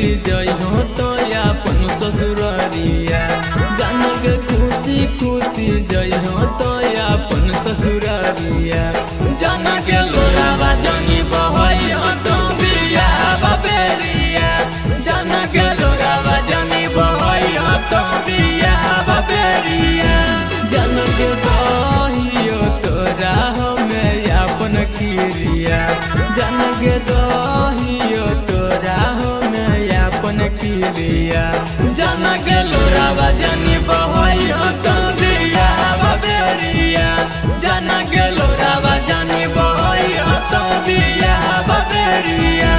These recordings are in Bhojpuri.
जय हो तो अपन ससुरारिया जान के खुशी खुशी जय हो तो अपन ससुरारिया जान के लोरावा जानी बहैया तो बिया बबेरिया जान के लोरावा जानी बहैया तो बिया बबेरिया जान के दहियो तोरा हमें अपन खीरिया जान के दहियो तोरा हमें अपन खीरिया जान के लोरावा जानी बहैया तो बिया बबेरिया जान के लोरावा जानी बहैया तो बिया बबेरिया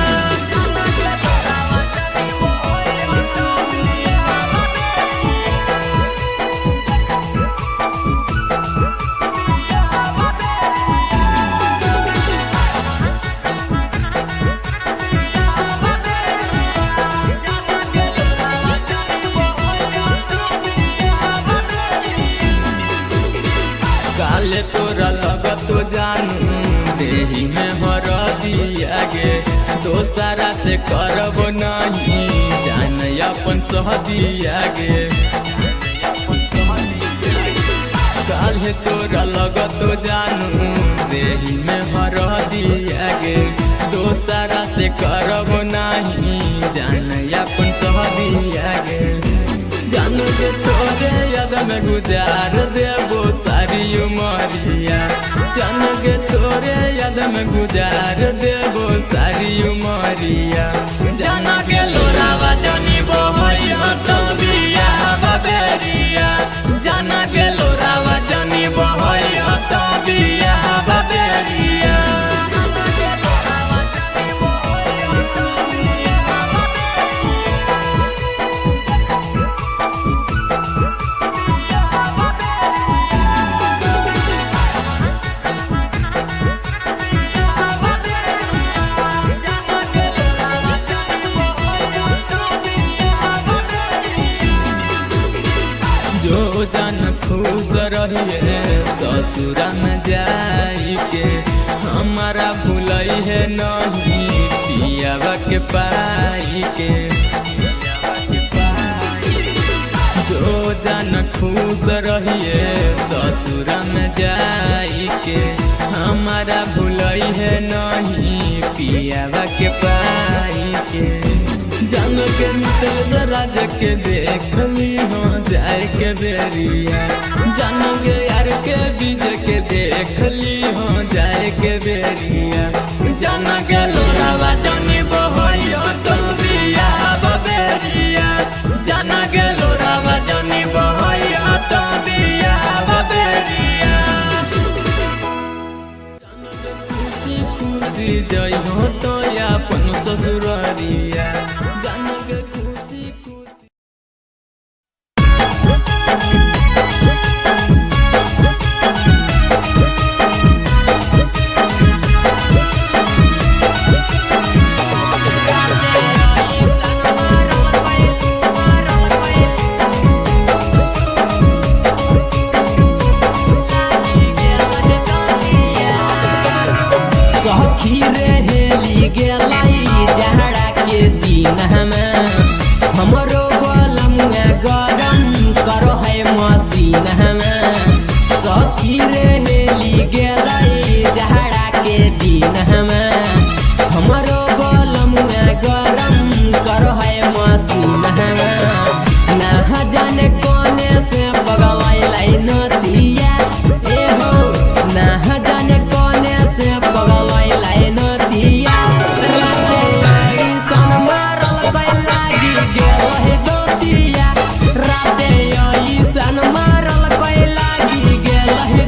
काले तोरा लगत तो जानू देही में हर दिया गे दोसरा से करब नहीं जान अपन सह दिया गे काले तोरा लगत तो जानू देही में हर दिया गे दोसरा से करब नहीं जान अपन सह दिया गे जान के तोरे याद में गुजार देबो सारी उमरिया जान के तोरे याद में गुजार देबो सारी उमरिया जान के लोरावा जानी बहैया तो बिया बबेरिया जान के लोरावा जानी बहैया तो बिया बबेरिया जो जान खुश रहिए ससुरा में जाई के हमारा भूलई है नहीं पियावा के पाई के जो जान खुश रहिए ससुरा में जाई के हमारा भूलई है नहीं पियावा के पाई के जान के मित्र राज के देख ली हो जाए के बेरिया जान के यार के बीज के देख ली हो जाए के बेरिया जान के लोरावा जानी बहैया तो बिया बबेरिया जान के लोरावा जानी बहैया तो बिया बबेरिया खुशी खुशी जय हो तो अपन ससुरारिया जान के खुशी खुशी सखी रे हेली गेलाई जहड़ा के दिन हमें हमरो बलम गरम करो है मसीन हमें सखी रे हेली गेलाई जहड़ा के दिन हमें हमरो बलम गरम करो है मसीन हमें ना जाने कोने से बगलाई लाई नदिया ए हो ना जाने कोने से बगलाई लाई नदिया राते आई सन मारल गई लागी गेल है दोतिया राते आई सन मारल गई लागी गेल है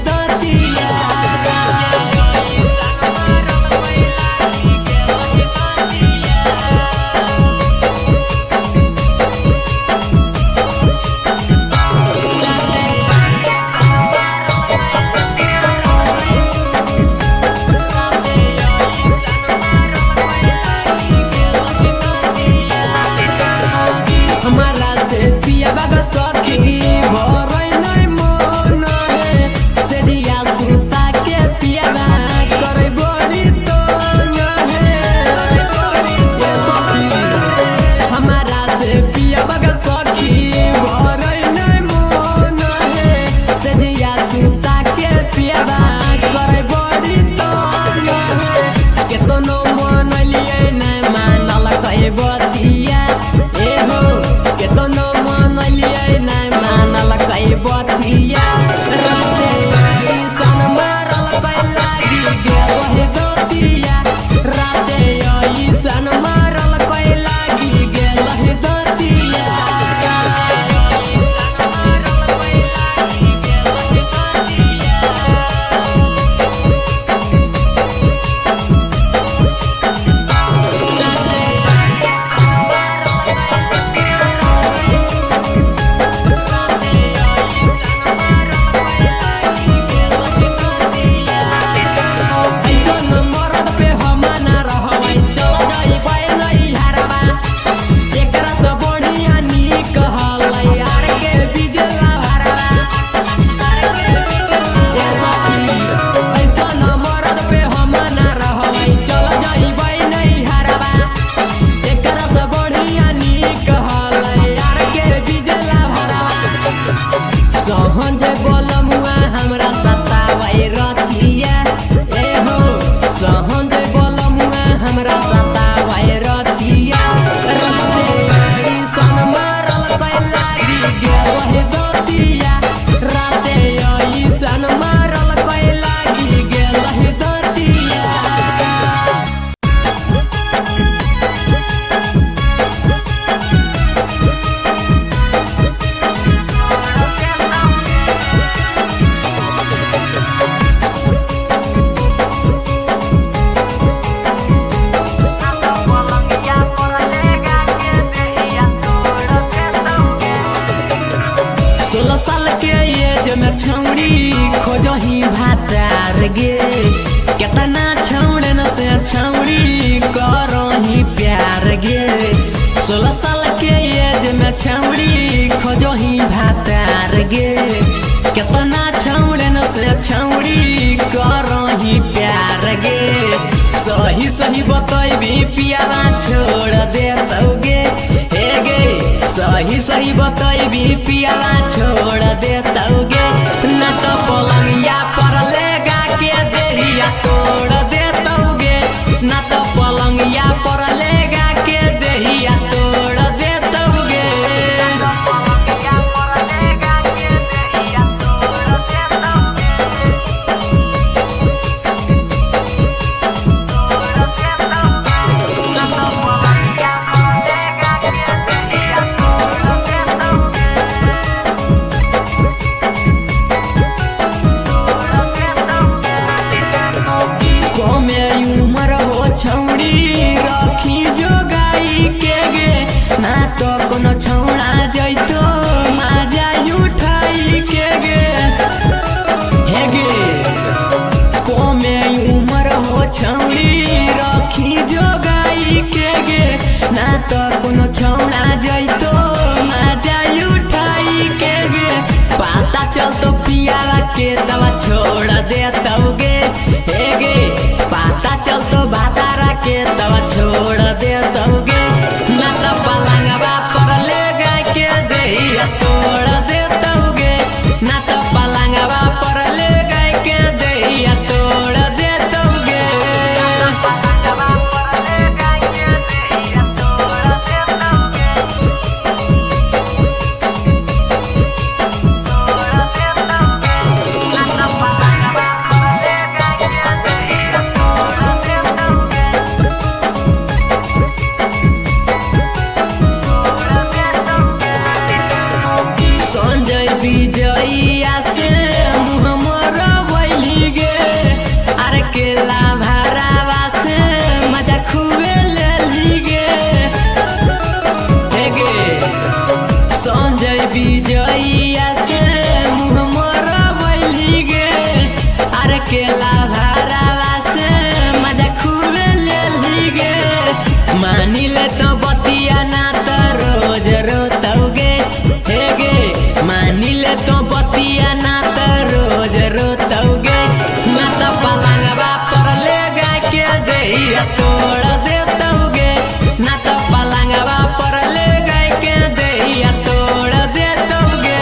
केतना छौड़न से छौड़ी करही प्यार गे 16 साल के एज में छौड़ी खोजही भातार गे केतना छौड़न से छौड़ी करही प्यार गे सही सही बतैबी पियावा छोड़ देतौगे हे गे सही सही बतैबी पियावा छोड़ देतौगे ना तो पलंगिया पर लेगा के देहिया तोड़ देतौगे ना तो पलंगिया पर लेगा के देहिया तोड़ देतौगे छौड़ी रखी जो गाई के गे ना तो कोनो छौड़ा जैतो माजा उठाई के गे हे गे कोमे उमर हो छौड़ी रखी जो गाई के गे ना तो कोनो छौड़ा जैतो माजा उठाई के गे पता चल तो पियावा के दवा छोड़ देतौगे हे गे पता चल तो भातारा के दवा छोड़ देतौगे ना तो पलंगवा पर ले गए के देहिया तोड़ देतौगे ना तो पलंगवा पर ले गए के देहिया तोड़ देतौगे विजयिया से मुहम्मर बैली गे अरे केला भरावा से मजा खूबे लेली गे हे गे संजय विजयिया से मुहम्मर बैली गे अरे केला भरावा से मजा खूबे लेली गे मानी ले तो बतिया ना तो रोज रोतौगे हे गे मानी ले तो बतिया ना तो रोज रोतौगे ना तो पलंगवा पर ले गए के देहिया तोड़ देतौगे ना तो पलंगवा पर ले गए के देहिया तोड़ देतौगे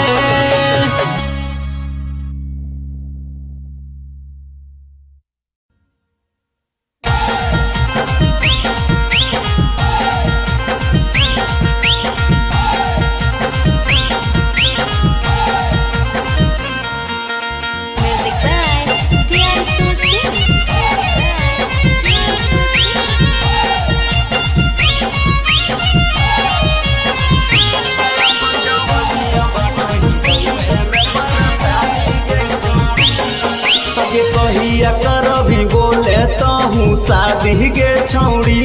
कहिया करभी बोले तो हूँ शादी गे छौड़ी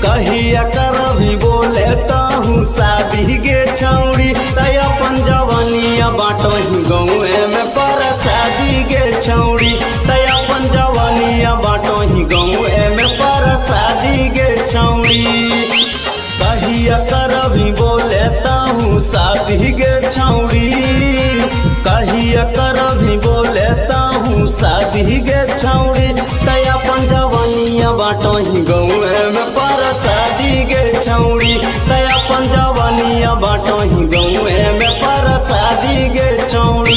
कहिया करभी बोले तो हूँ शादी गे छौड़ी तय अपन जवानिया बाटो ही गाँवे में पर शादी गे छौड़ी तय अपन जवानिया बाटो ही गाँवे में पर शादी गे छौड़ी कहिया करभी बोले तो हूँ शादी गे छौड़ी कहिया करभी बोले तो हूँ शादी गे छौड़ी तय अपन जवानिया बाटो ही गाँवे में पर शादी गे छौड़ी तय अपन जवानिया बाटो ही गाँवे में पर शादी गे छौड़ी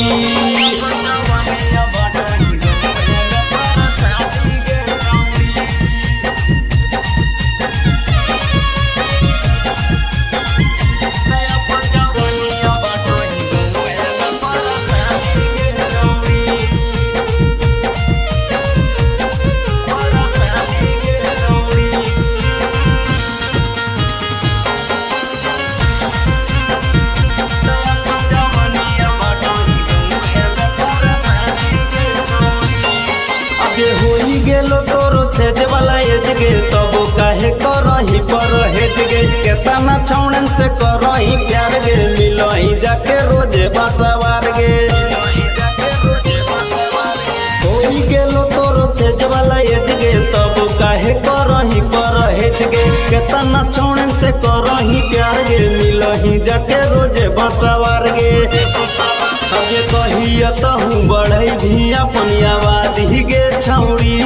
काहे करही पर हेज गे केतना छौड़न से करही प्यार गे मिलही जाके रोजे बासवार गे होई गेलो तोरो से काहे करही परहेज गे केतना छोड़न से करही प्यार गे मिलही जाके रोजे बसवार गे अगे कहिया तहूँ बढ़ई भी अपनी आबादी गे छौड़ी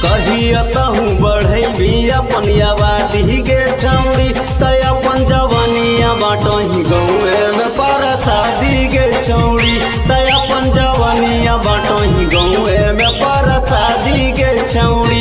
कहिया तहूँ बढ़ई भी अपनी आबादी गे छौड़ी तय अपन जवानिया बाटही गौए में पर शादी गे छौड़ी तय अपन जवानिया बाटही गौए में पर शादी गे छौड़ी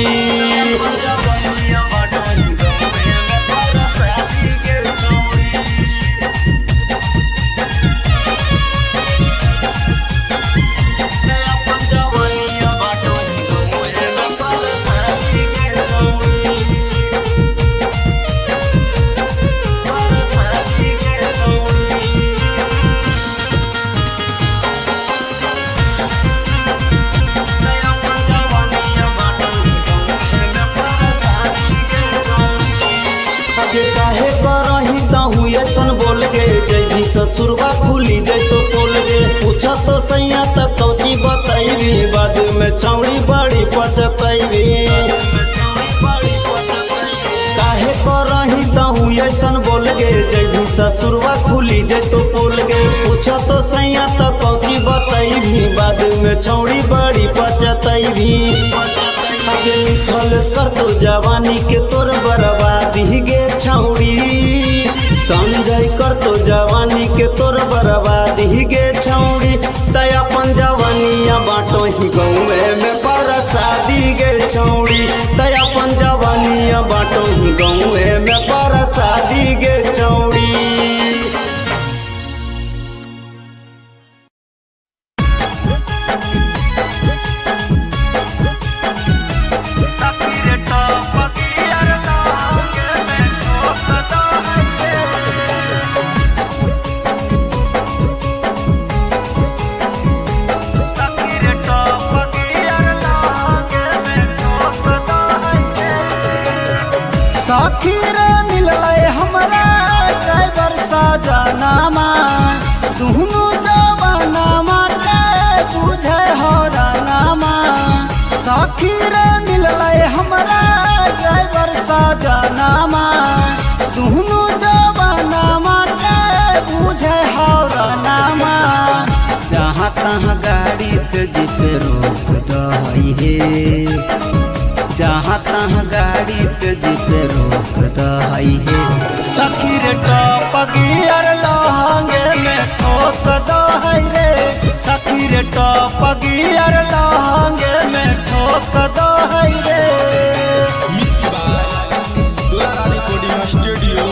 बोल गे जैभी ससुरबा खुली जै तो बोल गे पूछा तो सैया तक कौची बतैबी बाद में छौड़ी बड़ी पचतैबी काहे करही तहूँ ऐसन बोल गे जैभी ससुरबा खुली जै तो बोल गे पूछा तो सैया तक कौची बतैबी बाद में छौड़ी बड़ी पचतैबी आगे लिखल कर तो जवानी के तोर बर्बादी गे छौड़ी संजय कर तो जवानी के तोर बर्बादी गे छौड़ी तय अपन जवानिया बाटो ही गौए में पर शादी गे छौड़ी तय अपन जवानिया बाटो ही गौए में पर शादी गे छौड़ी जनामा दुनु जवानामा के बुझे हौरा नामा जहाँ तहाँ गाड़ी से जिप रोक दही हे जहाँ तहाँ गाड़ी से जिप रोक दही हे सखी रे टॉप गियर लहंगे में ठोक दही रे सखी रे टॉप गियर लहंगे में ठोक दही रे स्टूडियो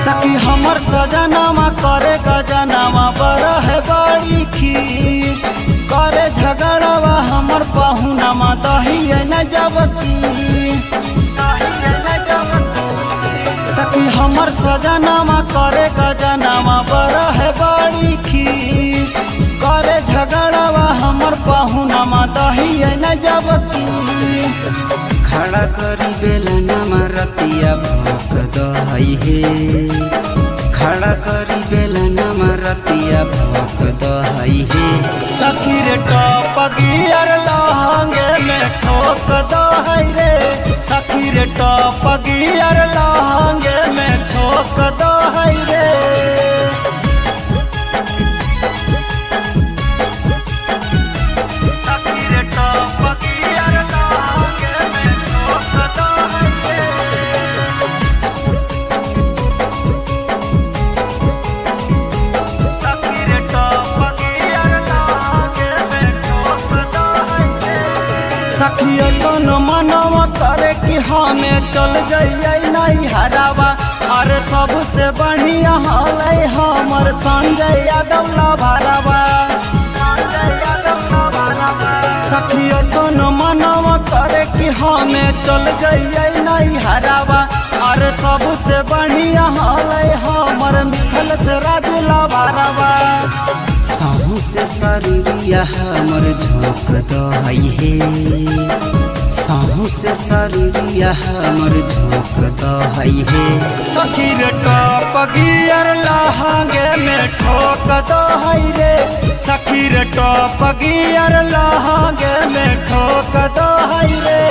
सखी हमर सजनामा करे गजनामा बरह बड़ी खीर करे झगड़वा हमर पहुनामा दही न जबती सखी हमर सजनामा करे गजनामा बरह बड़ी खीर करे झगड़वा हमर पहुनामा दही न जबती खड़ा करी बेलनामा रतिया भोक दही हे खड़ा करी बेलनामा रतिया भोक दही हे सखी रे टॉप गियर लहंगे में ठोक दही रे सखी रे टॉप गियर लहंगे में ठोक दही रे सखिया कोनो मनवा करे कि हमें चल जाइए नहीं हरावा अरे सबसे बढ़िया हलै हमर संजय यादव भरावा सखिया कोनो मनवा करे कि हमें चल जाइए नहीं हरावा अरे सबसे बढ़िया हलै हमर मिथल से राजला भरावा साहू से शरीरिया हमर झोंक दहई हे साहू से शरीरिया हमर झोंक दहई हे सखी रे टॉप गियर लहंगे में ठोक दहई रे सखी रे टॉप गियर लहंगे में ठोक दहई रे।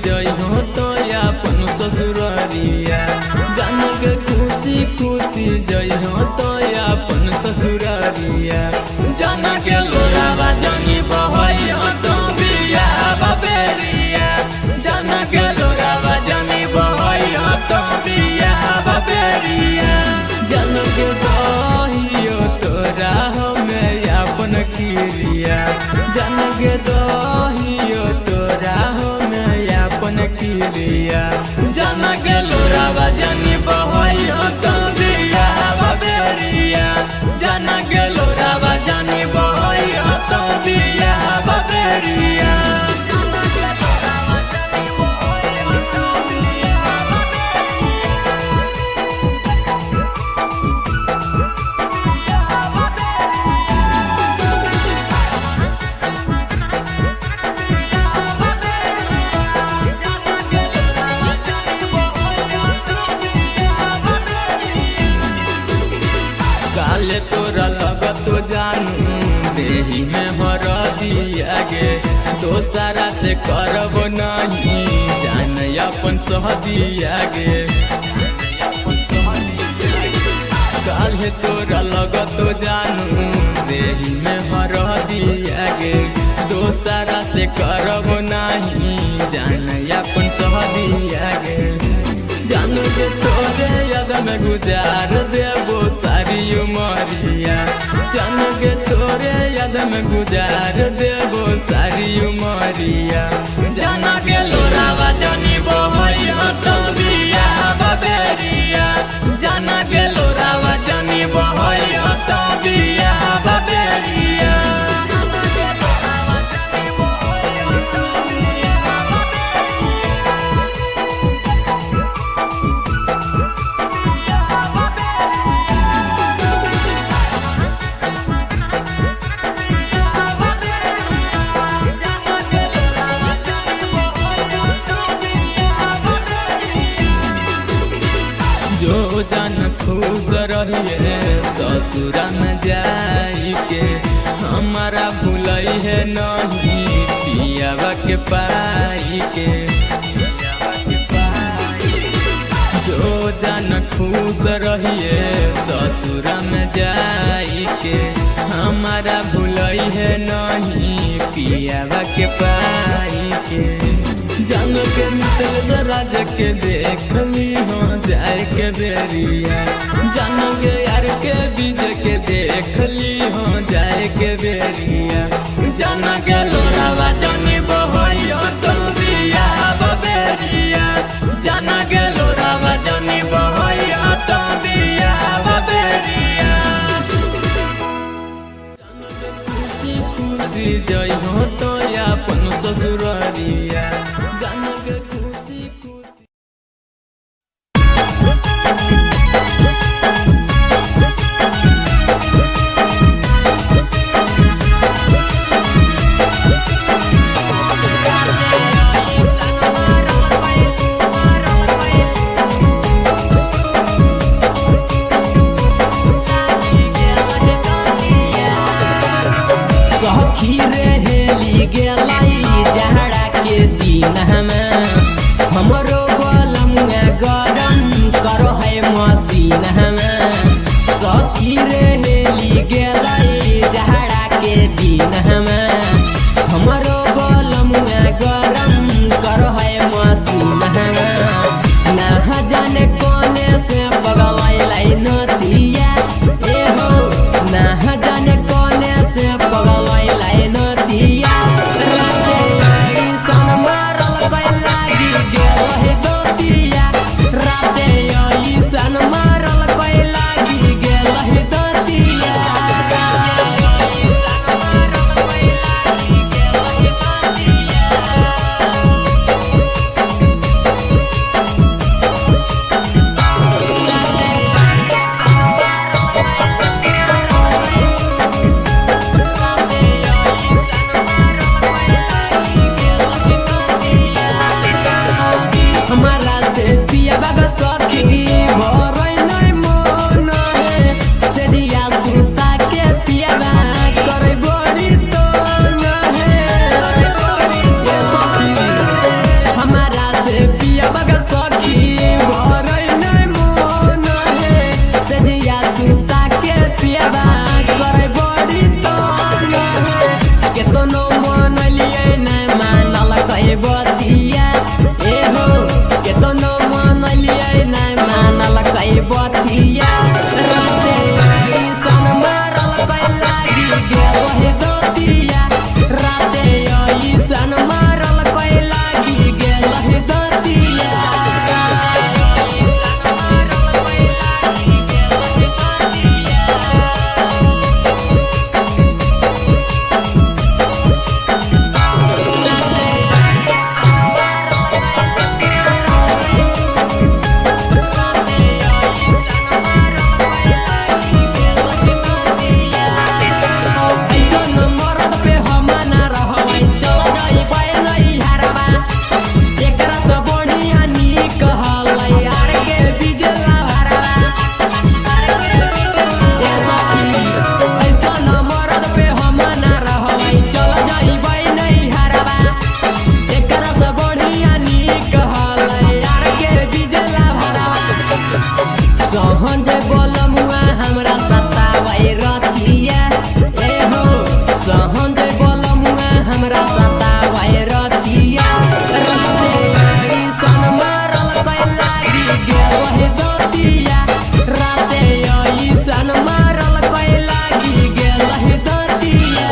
जय हो तो अपन ससुरारिया जान के खुशी खुशी जय हो तो अपन ससुरारिया जान के लोरावा जानी बहई हो तो बिया बाबेरिया जान के लोरावा जानी बहई हो तो बिया बाबेरिया जान के दहियो तोरा हमें अपन किरिया जान के दहियो तोरा अपन किरिया जाना के लोरावा जानी बहई हो तो बिया बाबेरिया जाना के लोरावा जानी बहई हो तो बिया बाबेरिया। काले तोरा लगत तो जानू देही में हर दिया गे दोसरा से करब नहीं जान अपन सह दिया गे काले तोरा लगत तो जानू देही में हर दिया गे दोसरा से करब नहीं जान अपन सह दिया गे जानू के तोरे याद में गुजार देबो सारी उमरिया जानू के तोरे याद में गुजार देबो सारी उमरिया जाना के लोरावा जानी बहई हो तो बिया बाबेरिया जाना के लोरावा जानी बहई हो तो बिया बाबेरिया। जो जन खुश रहिए ससुरा में जाई के हमारा भूलई है नहीं पियावा के पाई के जो जन खुश रहिए ससुरा में जाई के हमारा भूलई है नहीं पियावा के पाई के जान के मित्र राज के देख ली हो जाए के बेरिया जान के यार के बीज के देख ली हो जाए के बेरिया जान के लोरावा जानी बहई हो तो बिया बाबेरिया जान के लोरावा जानी बहई हो तो बिया बाबेरिया। खुशी खुशी जय हो तो अपन ससुरारिया जान के खुशी खुशी। सखी रे में सखी रे हेली गेलाई जहड़ा के दिन में हमरो बलमुआ गरम कर है मसीन में ना जाने कोने से पगलैलाई नदिया ए हो ना जाने कोने से पगलैलाई नदिया राते ऐसन मारल कोई लागी गेल है दोतिया राते ऐसन मारल कोई लागी गेल है दोतिया हमारा से पिया बाबा सखी भरई नहीं मन है से दिया सुता के पिया बा करे बड़ी तो है ये सखी हमारा से पिया बाबा सखी भरई नहीं मन है से दिया सुता के पिया बा करे बड़ी तो है केतनो मन लिए नहीं मानल कहे बतिया ए हो केतनो मन लिए नहीं मानल कई बतिया राते ऐसन मारल कई लागी गेल है दोतिया राते ऐसन मारल कई लागी गेल है दोतिया ऐसन मरद पे हम ना रहबै चल जाइबै नहीं हरबा एकरा से बढ़िया नीक हलै यार के बिजला भरबा ए सखी ऐसन मरद पे हम ना रहबै चल जाइबै नहीं हरबा एकरा से बढ़िया नीक हलै यार के बिजला भरबा सहन जे बोलमुआ हमरा सतावै रतिया ए हो सहन जे बोलमुआ हमरा सतावै रतिया राते ऐसन मारल कोई लागी गेल है दोतिया राते ऐसन मारल कोई लागी गेल है दोतिया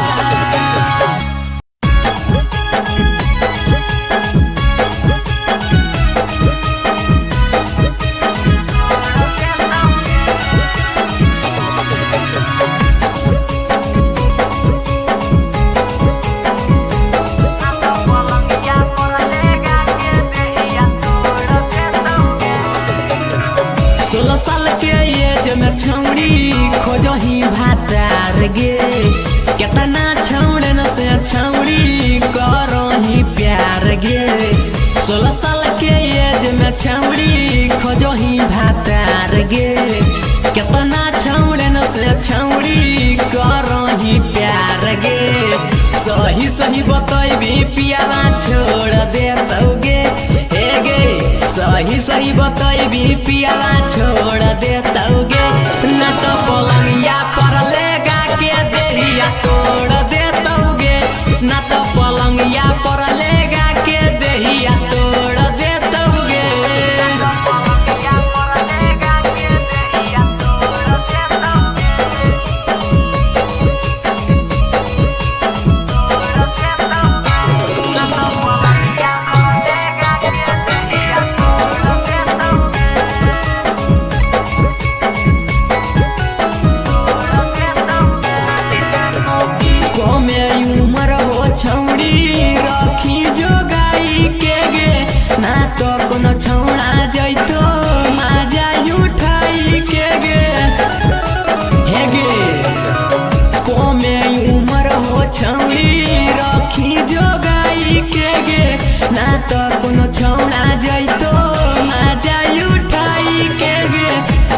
सोलह साल के एज में छौड़ी खोजही भातार गे केतना छौड़न से छौड़ी करही प्यार गे 16 साल के एज में छौड़ी खोजही भातार गे केतना छौड़न से छौड़ी करही प्यार गे सही सही बतैबी पियावा छोड़ देतौगे हे गे सही सही बतैबी पियावा छोड़ देतौगे ना तो पलंगिया पर लेगा के देहिया तोड़ देतौगे ना तो पलंगिया पर लेगा के देहिया तोड़ देतौगे कमे उमर हो छौड़ी रखी जोगाई के गे ना तो कोनो छौड़ा जैतो माजा उठाई के गे हे गे कमे उमर हो छौड़ी रखी जोगाई के गे ना तो कोनो छौड़ा जैतो माजा उठाई के गे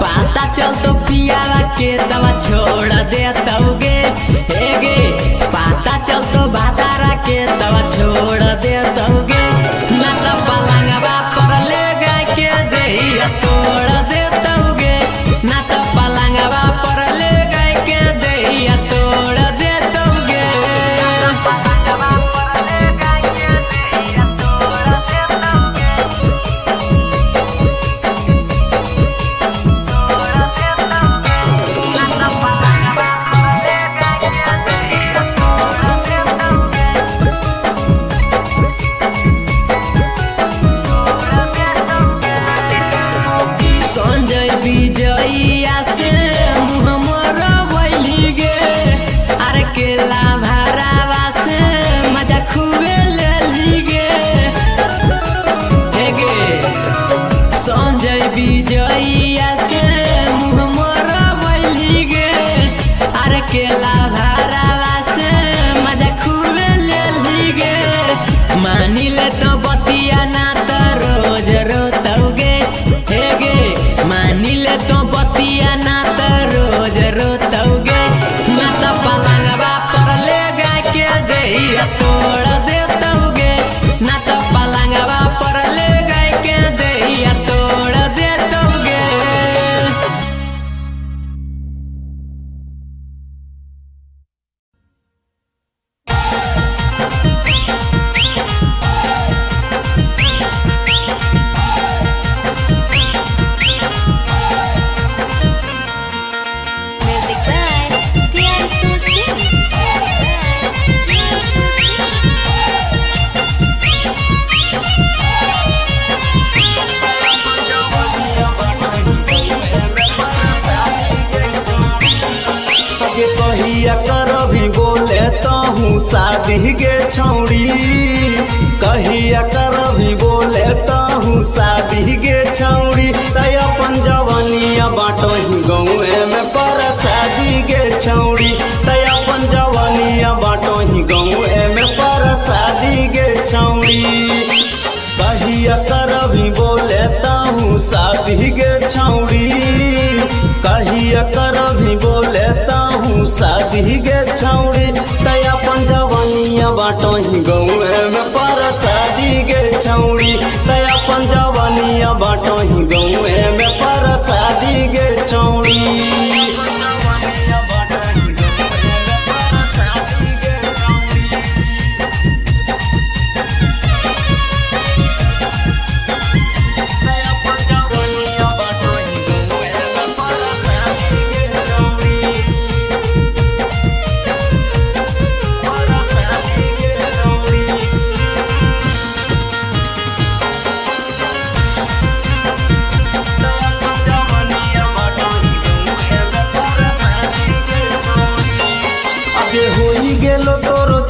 पता चलतो पियावा के दवा छोड़ देतौगे हे गे पता चलतो भातारा के दवा छोड़ देतौगे ना तो पलंगवा पर ले गए के देहिया तोड़ देतौगे ना तो हूँ शादी गे छौड़ी कहिया करबी बोले तो हूँ शादी गे छौड़ी तय अपन जवानिया बाटही गौए में पर शादी गे छौड़ी तय अपन जवानिया बाटही गौए में पर शादी गे छौड़ी कहिया करबी बोले तो हूँ शादी गे छौड़ी कहिया करबी बोले तो हूँ शादी गे छौड़ी तय अपन जवानिया बाटही गौए में पर शादी गे छौड़ी तय अपन जवानिया बाटही गौए में पर शादी गे छौड़ी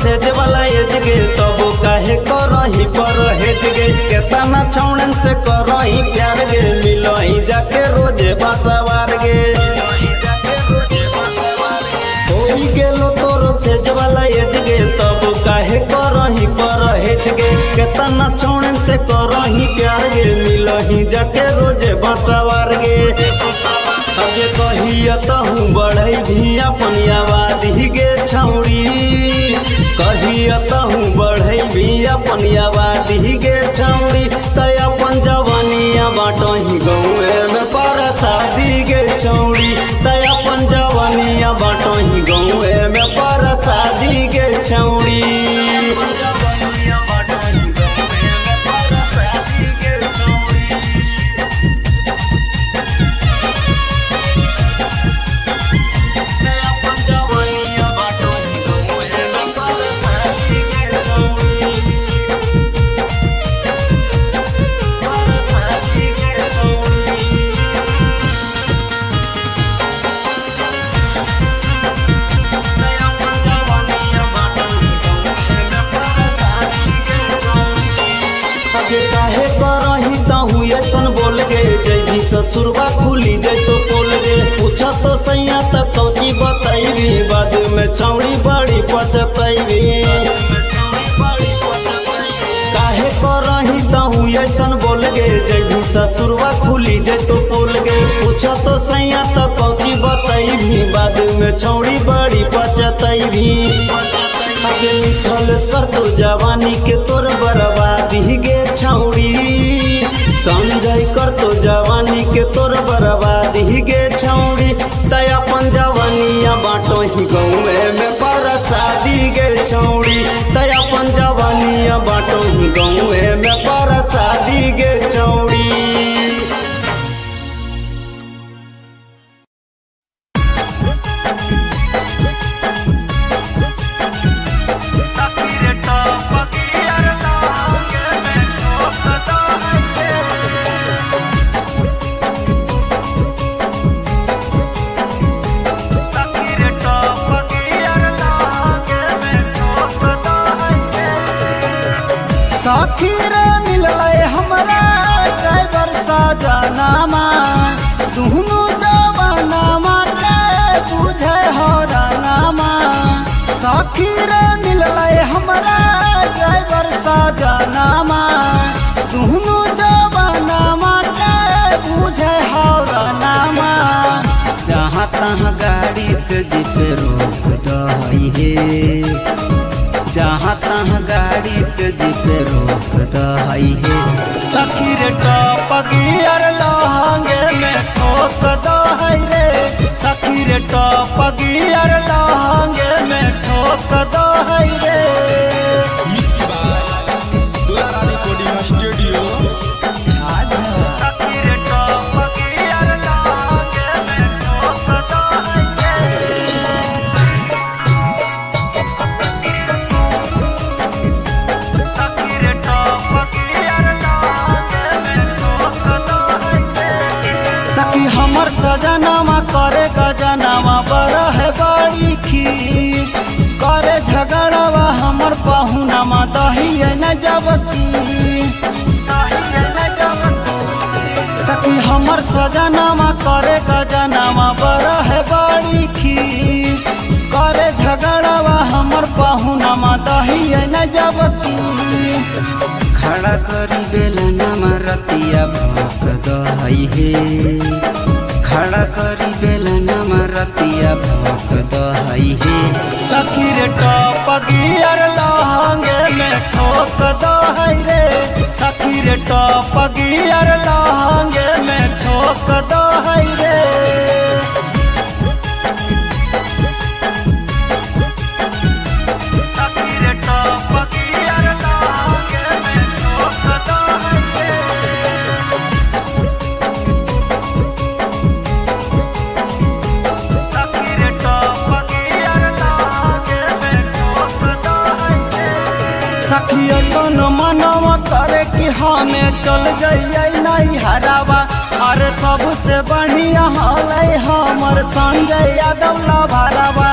सेज वाला एज गे तब काहे करही पर हेज गे केतना छौड़न से करही प्यार गे मिलही जाके रोजे बासवार गे होई गेलो तोरो सेज वाला एज गे तब काहे करही पर हेज गे केतना छौड़न से करही प्यार गे मिलही जाके रोजे बासवार गे अगे कहिया तहूँ बढ़ई भी अपन आबादी गे छौड़ी कहिया तहूँ बढ़ई भी अपन आबादी गे छौड़ी तय अपन जवानिया बाटही गौए में पर शादी गे छौड़ी तय अपन जवानिया बाटही गौए में पर शादी गे छौड़ी काहे करही तहूँ ऐसन बोल गे जैभी ससुरबा खुली जै तो बोल गे पूछा तो सैया तक कौची बतैबी बाद में छौड़ी बड़ी पचतैबी काहे करही तहूँ ऐसन बोल गे जैभी ससुरबा खुली जै तो बोल गे पूछा तो सैया तक कौची बतैबी बाद में छौड़ी बड़ी पचतैबी आगे लिखल कर तो जवानी के तोर बर्बादी गे छौड़ी संजय कर तो जवानी के तोर बर्बादी गे छौड़ी तय अपन जवानिया बाटही गौए में पर शादी गे छौड़ी तय अपन जवानिया बाटही गौए में पर शादी गे छौड़ी सखीरे मिलले हमरा ड्राइवर सजनामा दुहनु जवानामा के बुझे हरानामा सखीरे मिलले हमरा ड्राइवर सजनामा दुहनु जवानामा के बुझे हरानामा जहाँ तहाँ गाड़ी से जीप रोक दही हे जहाँ तहाँ गाड़ी से जीप रोक दही हे सखी रे टॉप गियर लहंगे में ठोक दही रे सखी रे टॉप गियर लहंगे में ठोक दही रे मिक्स बाय दुलारा रिकॉर्डिंग स्टूडियो सखी रे टॉप गियर लहंगे में ठोक दही सखी हमर सजनामा करे गजनामा बड़ा है बड़ी खीर करे झगड़वा हमर पहुनामा दहिए न जबती सखी हमर सजनामा करे गजनामा बड़ा है बड़ी खी करे झगड़वा हमर पहुनामा दहिए न जबती खड़ा करी बेलनामा रतिया भोक दहई हे खड़ा करी बेलनामा रतिया भोक दहई हे सखी रे टॉप गियर लहंगे में ठोक दहई रे सखी रे टॉप गियर लहंगे में ठोक दहई रे सखी रे टॉप गियर लहंगे में ठोक दहई रे सखिया कोनो मनवा करे कि हमें चल जाइए नहीं हरावा अरे सबसे बढ़िया हाल हमर संजय यादव लाभारावा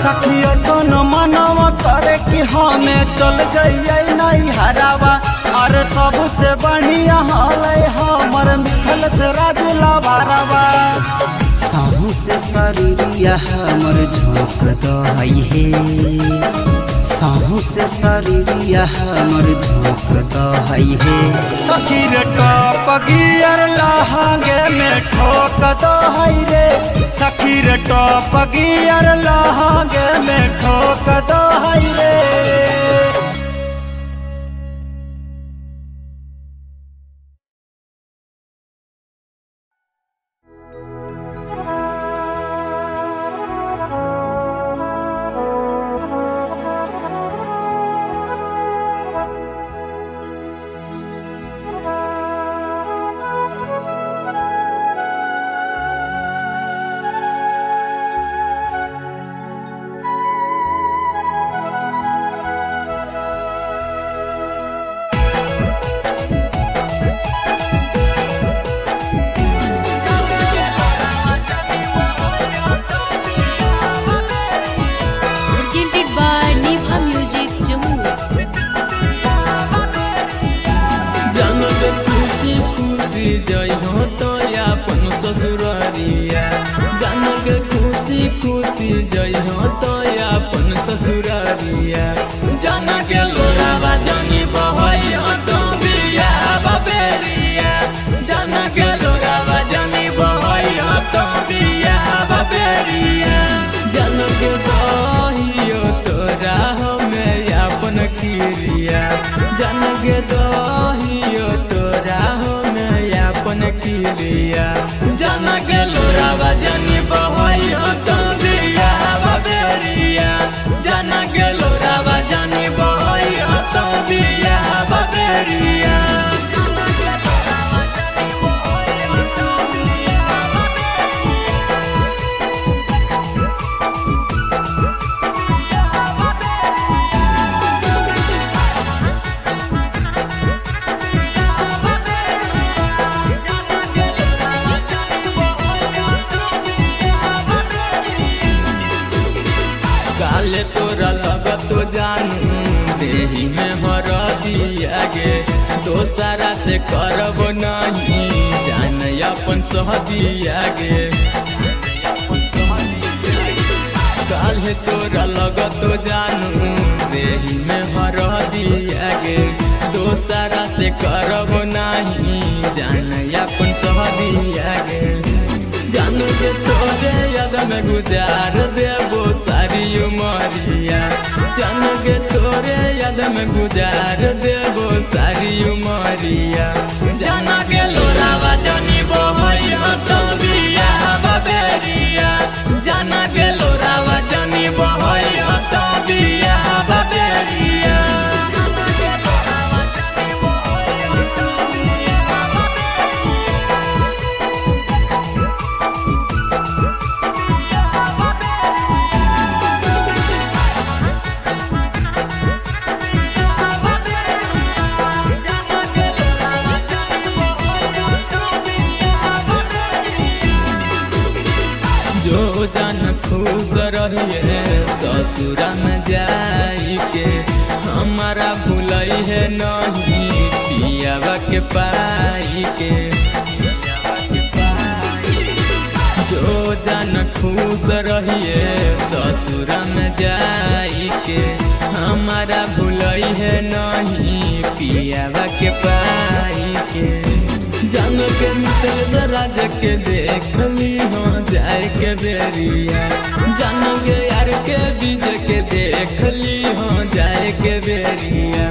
सखिया कोनो मनवा करे कि हमें चल जाइए नहीं हरावा अरे सबसे बढ़िया हाल हमर मिथल से राज लाभारावा साहू से शरीरिया हमर झोंक दहई हे साहू से शरीरिया हमर झोंक दहई हे सखी रे टॉप गियर लहंगे में ठोक दहई रे सखी रे टॉप गियर लहंगे में ठोक दहई रे जय हो तो अपन ससुरारिया जनक खुशी खुशी जय हो तो अपन ससुरारिया जनक लोरावा जनी बहई तो बिया बाबेरिया जनक लोरावा जनी बहई तो बिया बाबेरिया जनक दहियो तोरा हमें अपन किरिया जनक दहियो तोरा अपन किरिया जनक लोरावा जनी बहई तो बिया बाबेरिया जनक लोरावा जनी बहई तो बिया बाबेरिया काले तोरा लगत तो जानू देही में हर दिया गे दोसरा से करब नहीं जान अपन सह दिया गे काले तोरा लगत तो जानू देही में हर दिया गे दोसरा से करब नहीं जान अपन सह दिया गे जानू के तोरे याद में गुजार देबो सारी उमरिया जानू के तोरे याद में गुजार देबो सारी उमरिया जाना के लोरावा जनी बहई तो बिया बाबेरिया जाना के लोरावा जनी बहई तो बिया बाबेरिया जो जन खुश रहिए ससुरा में जाई के हमारा भूलई है नहीं पियावा के पाई के जो जन खुश रहिए ससुरा में जाई के हमारा भूलई है नहीं पियावा के पाई के जन के मित्र राज के देख ली हो जाए के बेरिया जन के यार के बीज के देख ली हो जाए के बेरिया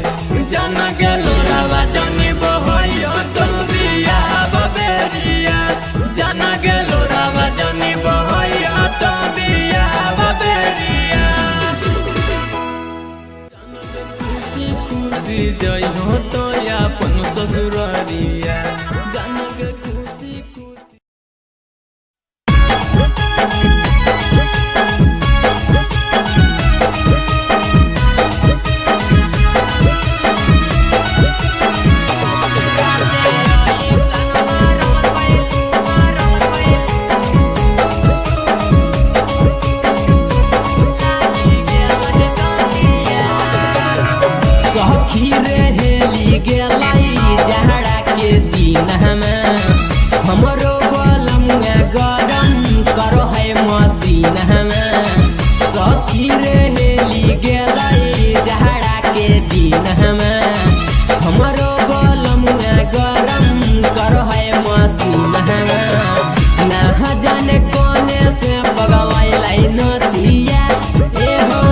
जन के लोरावा जनी बहैया तो बिया बेरिया जन के लोरावा जनी बहैया तो बिया बेरिया खुशी खुशी जय हो तो अपन ससुररिया जन के खुशी खुशी सखी रे हेली गेलाई जहड़ा के दिन हमें हमरो बलमुआ गरम करो है मसीन हमें सखी रे हेली गेलाई जहड़ा के दिन हमें हमरो बलमुआ गरम करो है मसीन हमें ना जाने कोने से पगलाई लाई नदिया ए हो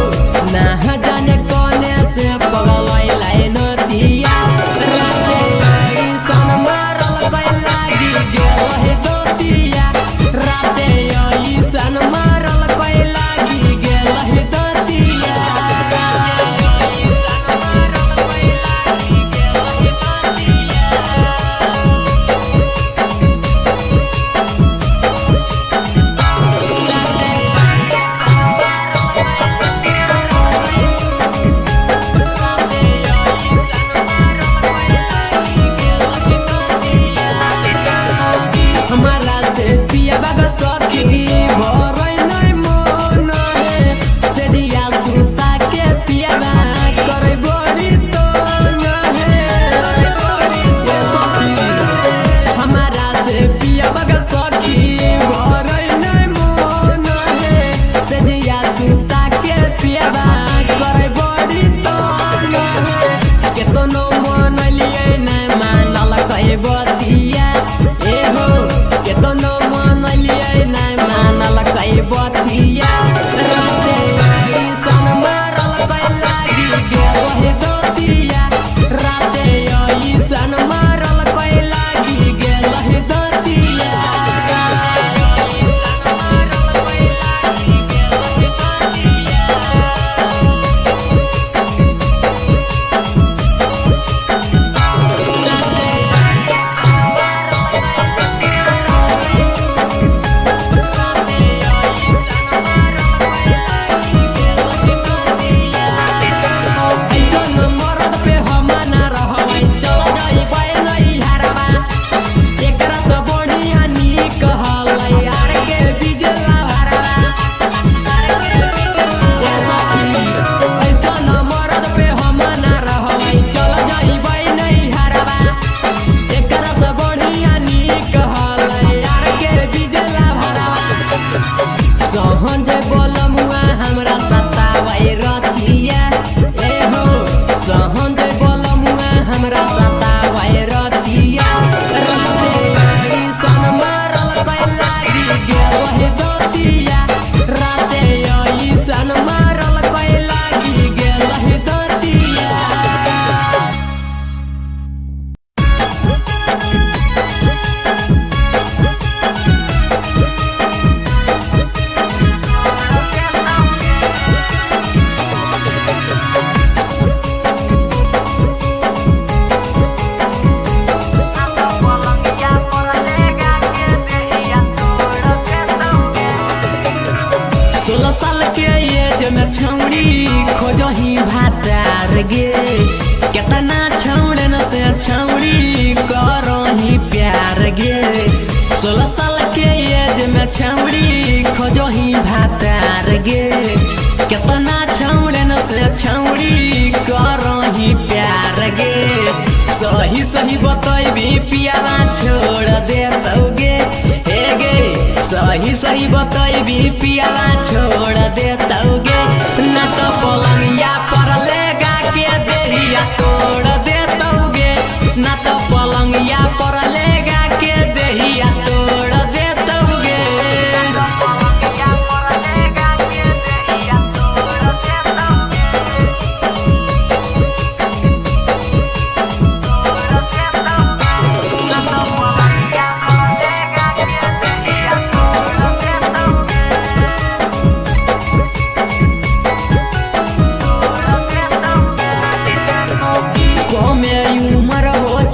ना जाने कोने से पगलाई लाई नदिया राते आई सन मारल गई लागी गेल है दोतिया राते आई सन मारल गई लागी गेल है दोतिया राते आई सन मारल गई लागी गेल है हमारा से पिया बागा सखी भरई नहीं मन रे से दिया सुता के पिया बा करे बड़ी तो नहे ये सखी हमारा से पिया बागा सखी भरई नहीं मन रे से दिया सुता के पिया बा करे बड़ी तो नहे केतनो मन लिए नहीं मानल कहे बतिया ए हो केतनो मन लिए नहीं मानल कहे बतिया राते आई सन मारल कहे लागी गेल है दोतिया राते आई सन मारल कहे लागी गेल है दोतिया राते आई सन मारल कहे लागी गेल है ऐसन मरद पे हम ना रहबै चल जाइबै नहीं हरवा एकरा से बढ़िया नीक हलै यार के बिजला भरवा ऐसन मरद पे हम ना रहबै चल जाइबै नहीं हरवा एकरा से बढ़िया नीक हलै यार के बिजला भरवा सहन जे बोलमुआ हमरा सतावै रतिया ए हो सहन जे बोलमुआ हमरा सतावै रतिया राते आई सन मारल गई लागी गेल है दोतिया राते आई सन मारल गई लागी गेल है दोतिया गे केतना छौड़न से छौड़ी करही प्यार गे 16 साल के एज में छौड़ी खोजही भातार गे कितना छौड़न से छौड़ी करही प्यार गे सही सही बतैबी पियावा छोड़ देतौगे हे गे सही सही बतैबी पियावा छोड़ देतौगे ना तो पलंगिया पर लेगा के देहिया तोड़ देतौगे ना तो पलंगिया पर लेगा के देहिया तोड़ देतौगे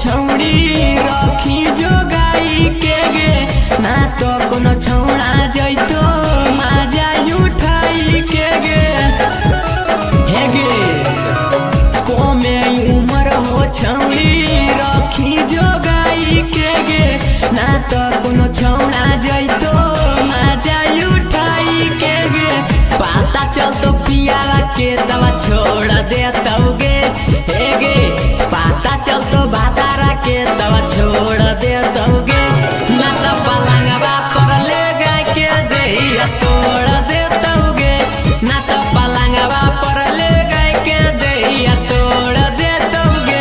छौड़ी रखी जो गाई के गे ना तो कोनो छौड़ा जैतो माजा उठाई के गे हे गे कोमे उमर हो छौड़ी रखी जो गाई के गे ना तो कोनो छौड़ा जैतो माजा उठाई के गे पता चलतो पियावा के दवा छोड़ देतौगे हे गे पता चलतो बातारा के दवा छोड़ देतौगे ना तो पलंगवा पर ले गाय के देहिया तोड़ देतौगे ना तो पलंगवा पर ले गाय के देहिया तोड़ देतौगे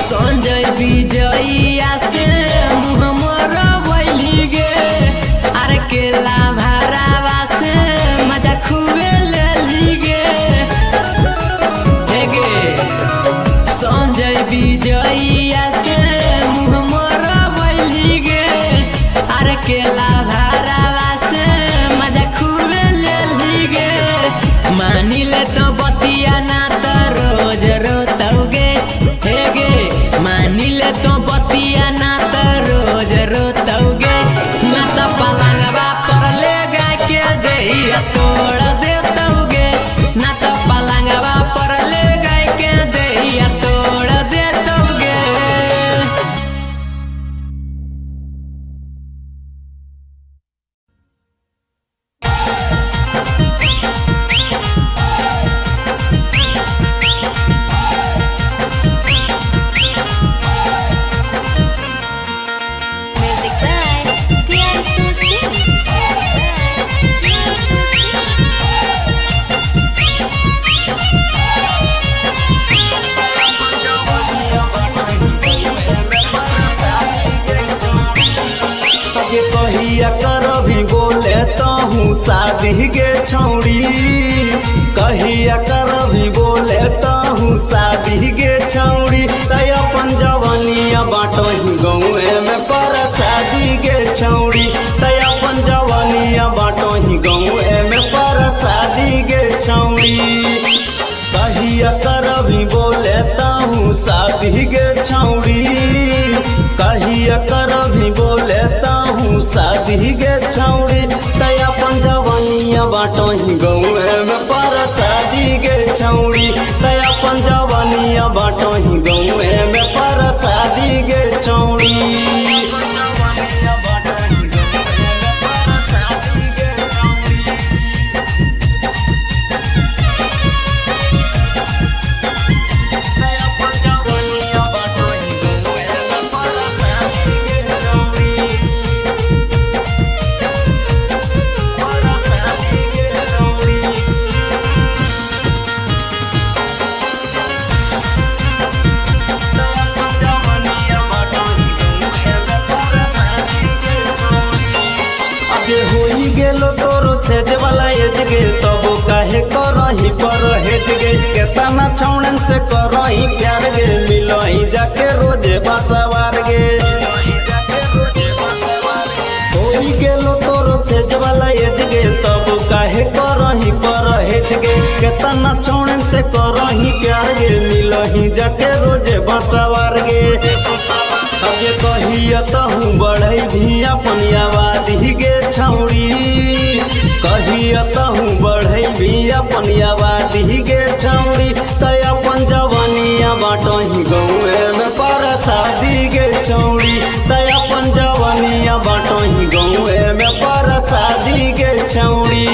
संजय विजयिया से मुँह मोरवैली गे अरे केला भरावा से मजा खूबे लेली गे हे गे संजय विजयिया से मुँह मोरवैली गे अरे केला भरावा से मजा खूबे लेली गे मानी ले तो बतिया ना तो रोज रोतौगे हे गे मानी ले तो बतिया ना तो रोज रोतौगे ना तो पलंगवा पर ले गाय के देहिया तोड़ देतौगे ना तो पलंगवा पर ले गाय के देहिया तोड़ देतौगे Music by Pianso के कहिया करभी बोले तहूँ शादी गे छौड़ी कहिया करभी बोले तहूँ शादी गे छौड़ी तय अपन जवानिया बाटही गौए में पर शादी गे छौड़ी तय अपन जवानिया बाटही गौए में पर शादी गे छौड़ी कहिया करभी बोले तहूँ शादी गे छौड़ी कहिया करभी बोले तहूँ शादी गे छौड़ी तय अपन जवानिया बाटही गौए में पर शादी गे छौड़ी तय अपन जवानिया बाटही गौए में पर शादी गे छौड़ी सेज वाला एज गे तब काहे करही पर हेज गे केतना छौड़न से करही प्यार गे मिलही जाके रोजे बासवार गे होई गेलो तोरो सेज वाला एज गे तब काहे करही पर हेज गे केतना छौड़न से करही प्यार गे मिलही जाके रोजे बासवार गे कहिया तहू बढ़ई भी अपन आबादी गे छौड़ी कहिया तहू बढ़ई भी अपन आबादी गे छौड़ी तय अपन जवानिया बाटही गौए में परसादी गे छौड़ी तय अपन जवानिया बाटही गौए में परसादी गे छौड़ी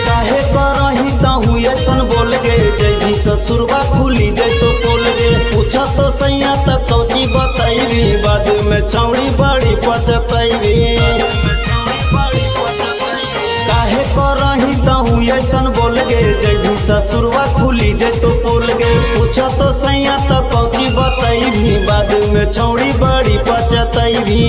काहे करही तहू ऐसन बोल गे जैभी ससुरबा खुली जै तो बोल गे पूछा तो सैया तक कौची बतैबी बाद में छौड़ी बड़ी पचतैबी काहे करही तहू ऐसन बोल गे जैभी ससुरबा खुली जै तो बोल गे पूछा तो सैया तक कौची बतैबी बाद में छौड़ी बड़ी पचतैबी